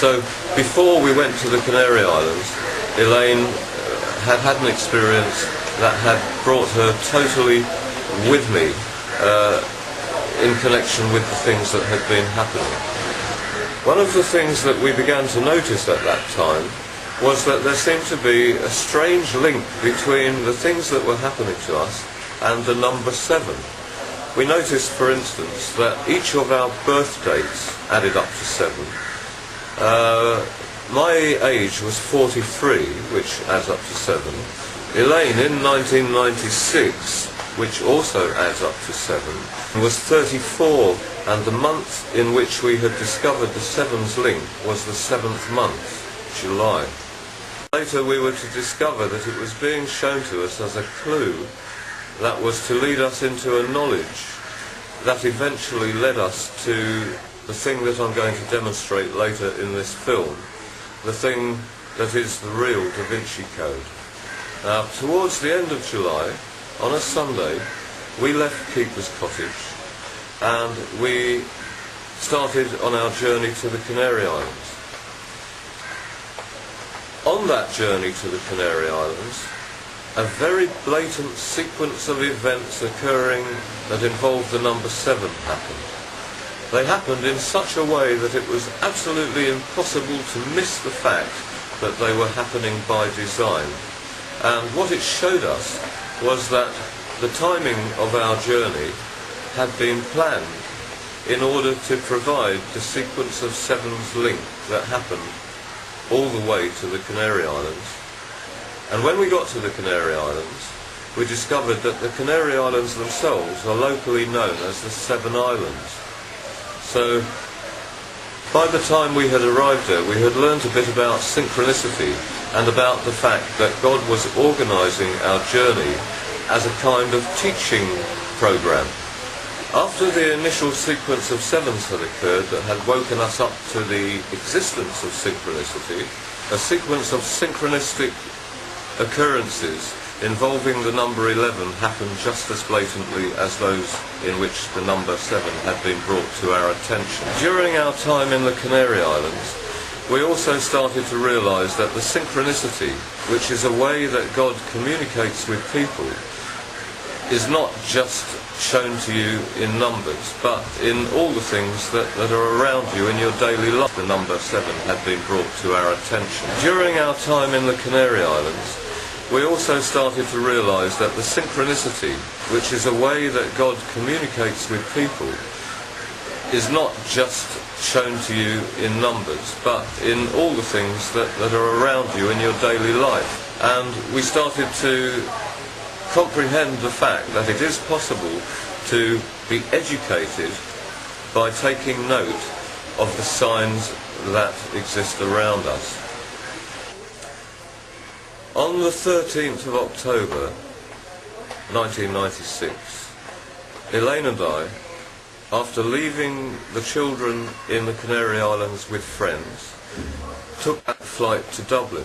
So before we went to the Canary Islands, Elaine had had an experience that had brought her totally with me in connection with the things that had been happening. One of the things that we began to notice at that time was that there seemed to be a strange link between the things that were happening to us and the number 7. We noticed, for instance, that each of our birth dates added up to 7. My age was 43, which adds up to 7. Elaine, in 1996, which also adds up to 7, was 34, and the month in which we had discovered the 7's link was the 7th month, July. Later we were to discover that it was being shown to us as a clue that was to lead us into a knowledge that eventually led us to the thing that I'm going to demonstrate later in this film, the thing that is the real Da Vinci Code. Now, towards the end of July, on a Sunday, we left Keeper's Cottage and we started on our journey to the Canary Islands. On that journey to the Canary Islands, a very blatant sequence of events occurring that involved the number 7 happened. They happened in such a way that it was absolutely impossible to miss the fact that they were happening by design. And what it showed us was that the timing of our journey had been planned in order to provide the sequence of 7's link that happened all the way to the Canary Islands. And when we got to the Canary Islands, we discovered that the Canary Islands themselves are locally known as the 7 Islands. So by the time we had arrived there, we had learnt a bit about synchronicity and about the fact that God was organising our journey as a kind of teaching program. After the initial sequence of 7s had occurred that had woken us up to the existence of synchronicity, a sequence of synchronistic occurrences involving the number 11 happened just as blatantly as those in which the number 7 had been brought to our attention. During our time in the Canary Islands, we also started to realise that the synchronicity, which is a way that God communicates with people, is not just shown to you in numbers, but in all the things that are around you in your daily life. The number 7 had been brought to our attention. During our time in the Canary Islands, we also started to realise that the synchronicity, which is a way that God communicates with people, is not just shown to you in numbers, but in all the things that are around you in your daily life. And we started to comprehend the fact that it is possible to be educated by taking note of the signs that exist around us. On the 13th of October 1996, Elaine and I, after leaving the children in the Canary Islands with friends, took a flight to Dublin.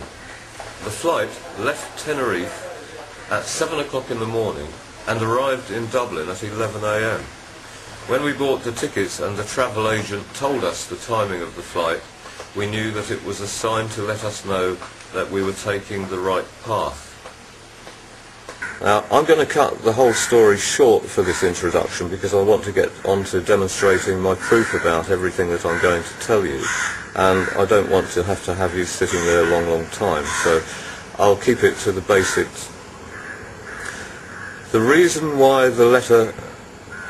The flight left Tenerife at 7 o'clock in the morning and arrived in Dublin at 11 a.m. When we bought the tickets and the travel agent told us the timing of the flight, we knew that it was a sign to let us know that we were taking the right path. Now, I'm going to cut the whole story short for this introduction because I want to get on to demonstrating my proof about everything that I'm going to tell you, and I don't want to have you sitting there a long time, so I'll keep it to the basics. The reason why the letter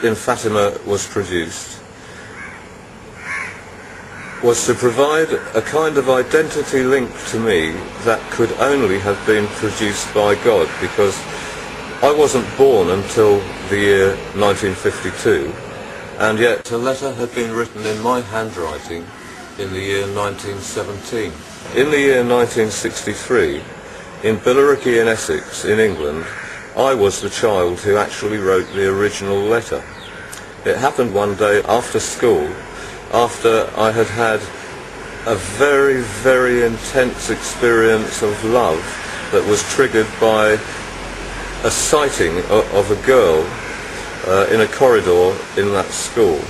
in Fatima was produced was to provide a kind of identity link to me that could only have been produced by God, because I wasn't born until the year 1952, and yet a letter had been written in my handwriting in the year 1917. In the year 1963, in Billericay in Essex, in England, I was the child who actually wrote the original letter. It happened one day after school, after I had had a very, very intense experience of love that was triggered by a sighting of a girl in a corridor in that school.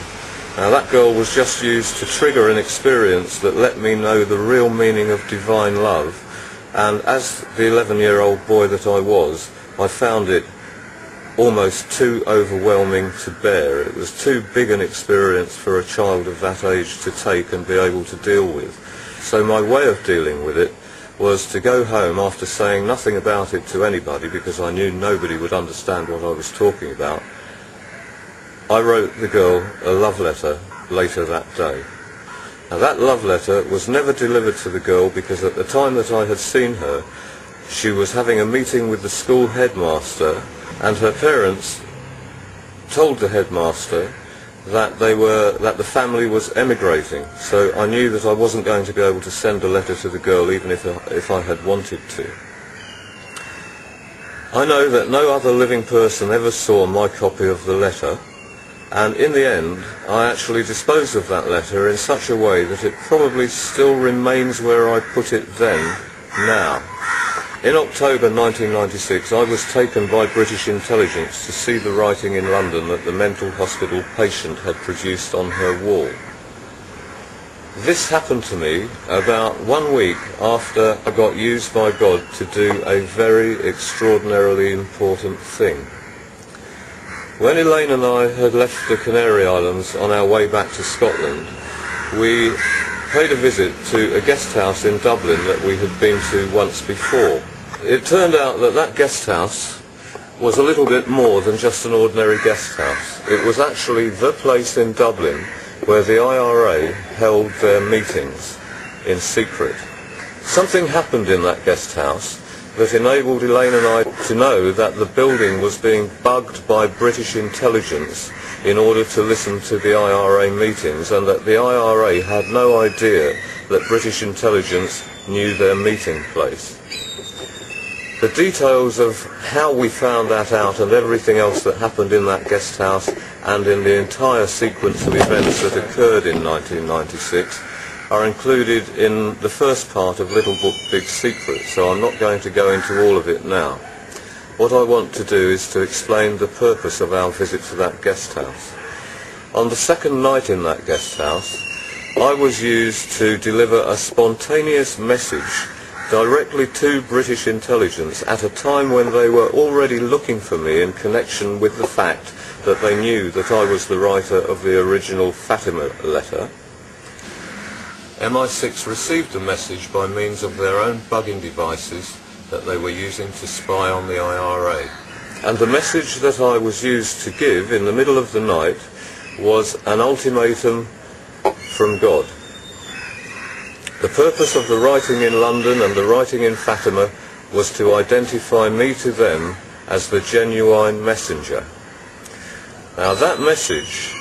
Now that girl was just used to trigger an experience that let me know the real meaning of divine love, and as the 11-year-old boy that I was, I found it almost too overwhelming to bear. It was too big an experience for a child of that age to take and be able to deal with. So my way of dealing with it was to go home after saying nothing about it to anybody, because I knew nobody would understand what I was talking about. I wrote the girl a love letter later that day. Now that love letter was never delivered to the girl, because at the time that I had seen her, she was having a meeting with the school headmaster, and her parents told the headmaster that the family was emigrating. So I knew that I wasn't going to be able to send a letter to the girl, even if I had wanted to. I know that no other living person ever saw my copy of the letter, and in the end I actually disposed of that letter in such a way that it probably still remains where I put it then, now. In October 1996 I was taken by British intelligence to see the writing in London that the mental hospital patient had produced on her wall. This happened to me about 1 week after I got used by God to do a very extraordinarily important thing. When Elaine and I had left the Canary Islands on our way back to Scotland, we paid a visit to a guest house in Dublin that we had been to once before. It turned out that that guest house was a little bit more than just an ordinary guest house. It was actually the place in Dublin where the IRA held their meetings in secret. Something happened in that guest house that enabled Elaine and I to know that the building was being bugged by British intelligence in order to listen to the IRA meetings, and that the IRA had no idea that British intelligence knew their meeting place. The details of how we found that out and everything else that happened in that guest house and in the entire sequence of events that occurred in 1996 are included in the first part of Little Book Big Secret, so I'm not going to go into all of it now. What I want to do is to explain the purpose of our visit to that guest house. On the second night in that guest house, I was used to deliver a spontaneous message directly to British intelligence at a time when they were already looking for me in connection with the fact that they knew that I was the writer of the original Fatima letter. MI6 received the message by means of their own bugging devices that they were using to spy on the IRA. And the message that I was used to give in the middle of the night was an ultimatum from God. The purpose of the writing in London and the writing in Fatima was to identify me to them as the genuine messenger. Now that message,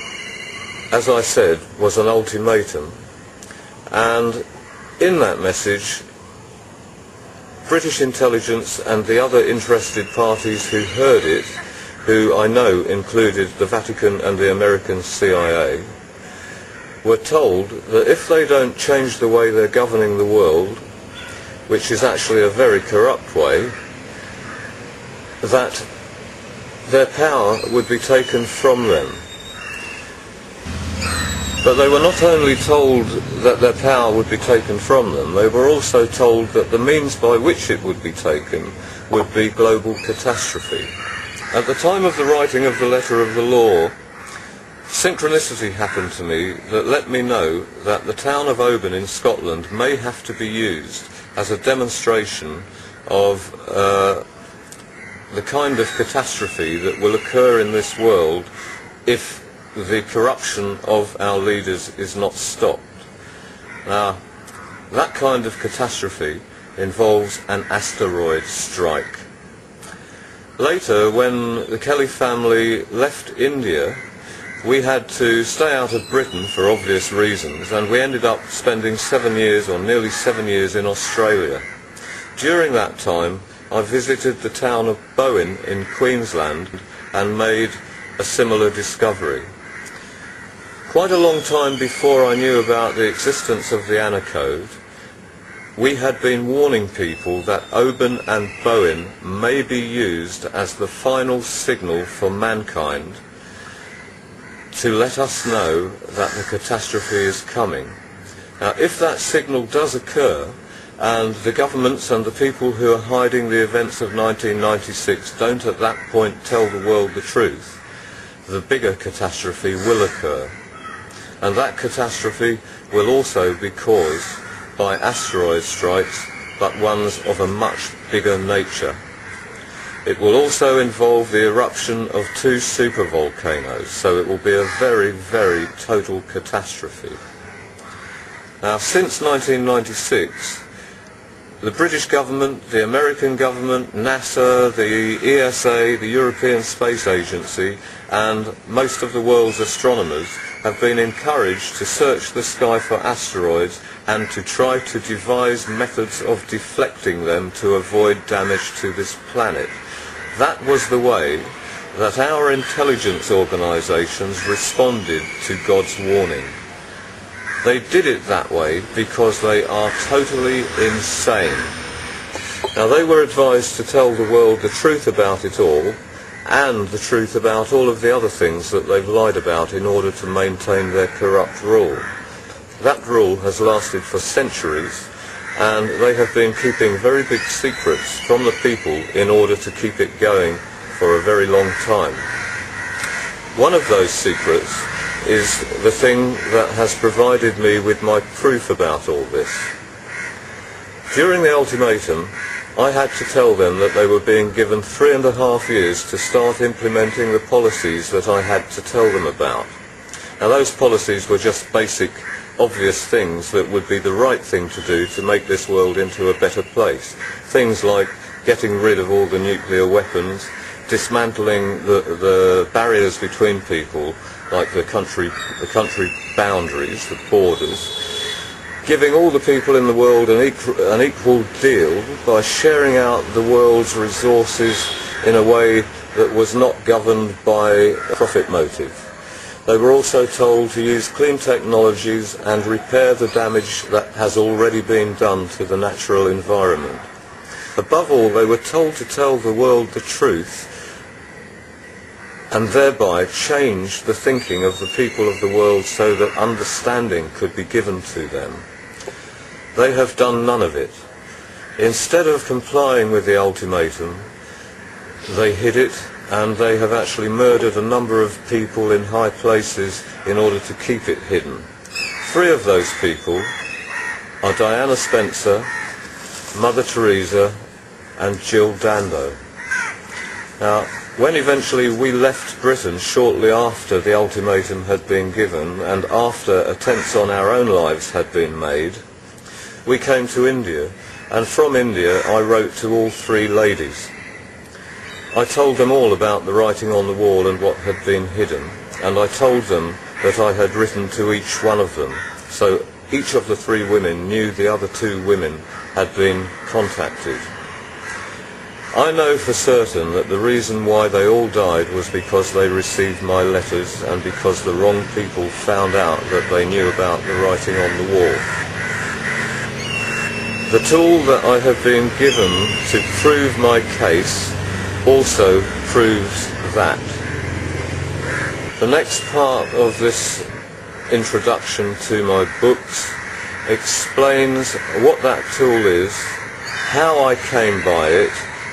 as I said, was an ultimatum, and in that message British intelligence and the other interested parties who heard it, who I know included the Vatican and the American CIA, were told that if they don't change the way they're governing the world, which is actually a very corrupt way, that their power would be taken from them. But they were not only told that their power would be taken from them, they were also told that the means by which it would be taken would be global catastrophe. At the time of the writing of the letter of the law, synchronicity happened to me that let me know that the town of Oban in Scotland may have to be used as a demonstration of the kind of catastrophe that will occur in this world if the corruption of our leaders is not stopped. Now, that kind of catastrophe involves an asteroid strike. Later, when the Kelly family left India, we had to stay out of Britain for obvious reasons, and we ended up spending 7 years, or nearly 7 years, in Australia. During that time, I visited the town of Bowen in Queensland and made a similar discovery. Quite a long time before I knew about the existence of the Anna Code, we had been warning people that Oban and Bowen may be used as the final signal for mankind to let us know that the catastrophe is coming. Now, if that signal does occur, and the governments and the people who are hiding the events of 1996 don't at that point tell the world the truth, the bigger catastrophe will occur. And that catastrophe will also be caused by asteroid strikes, but ones of a much bigger nature. It will also involve the eruption of 2 supervolcanoes, so it will be a very, very total catastrophe. Now, since 1996, the British government, the American government, NASA, the ESA, the European Space Agency, and most of the world's astronomers have been encouraged to search the sky for asteroids and to try to devise methods of deflecting them to avoid damage to this planet. That was the way that our intelligence organisations responded to God's warning. They did it that way because they are totally insane. Now, they were advised to tell the world the truth about it all, and the truth about all of the other things that they've lied about in order to maintain their corrupt rule. That rule has lasted for centuries, and they have been keeping very big secrets from the people in order to keep it going for a very long time. One of those secrets is the thing that has provided me with my proof about all this. During the ultimatum, I had to tell them that they were being given 3.5 years to start implementing the policies that I had to tell them about. Now, those policies were just basic, obvious things that would be the right thing to do to make this world into a better place. Things like getting rid of all the nuclear weapons, dismantling the barriers between people, like the country boundaries, the borders, giving all the people in the world an equal deal by sharing out the world's resources in a way that was not governed by a profit motive. They were also told to use clean technologies and repair the damage that has already been done to the natural environment. Above all, they were told to tell the world the truth and thereby change the thinking of the people of the world so that understanding could be given to them. They have done none of it. Instead of complying with the ultimatum, they hid it, and they have actually murdered a number of people in high places in order to keep it hidden. 3 of those people are Diana Spencer, Mother Teresa, and Jill Dando. Now, when eventually we left Britain shortly after the ultimatum had been given and after attempts on our own lives had been made, we came to India, and from India I wrote to all 3 ladies. I told them all about the writing on the wall and what had been hidden, and I told them that I had written to each one of them, so each of the 3 women knew the other 2 women had been contacted. I know for certain that the reason why they all died was because they received my letters and because the wrong people found out that they knew about the writing on the wall. The tool that I have been given to prove my case also proves that. The next part of this introduction to my books explains what that tool is, how I came by it,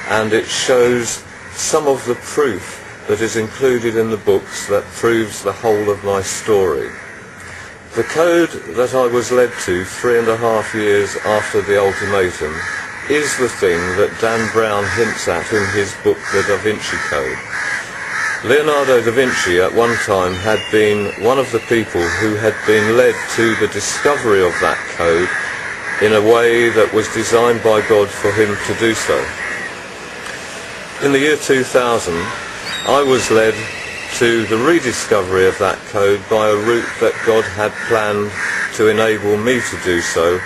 and it shows some of the proof that is included in the books that proves the whole of my story. The code that I was led to 3.5 years after the ultimatum is the thing that Dan Brown hints at in his book The Da Vinci Code. Leonardo da Vinci at one time had been one of the people who had been led to the discovery of that code in a way that was designed by God for him to do so. In the year 2000, I was led to the rediscovery of that code by a route that God had planned to enable me to do so,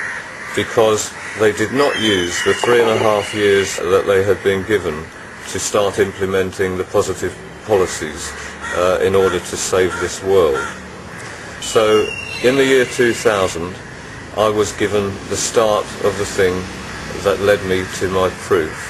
because they did not use the 3.5 years that they had been given to start implementing the positive policies in order to save this world. So in the year 2000, I was given the start of the thing that led me to my proof.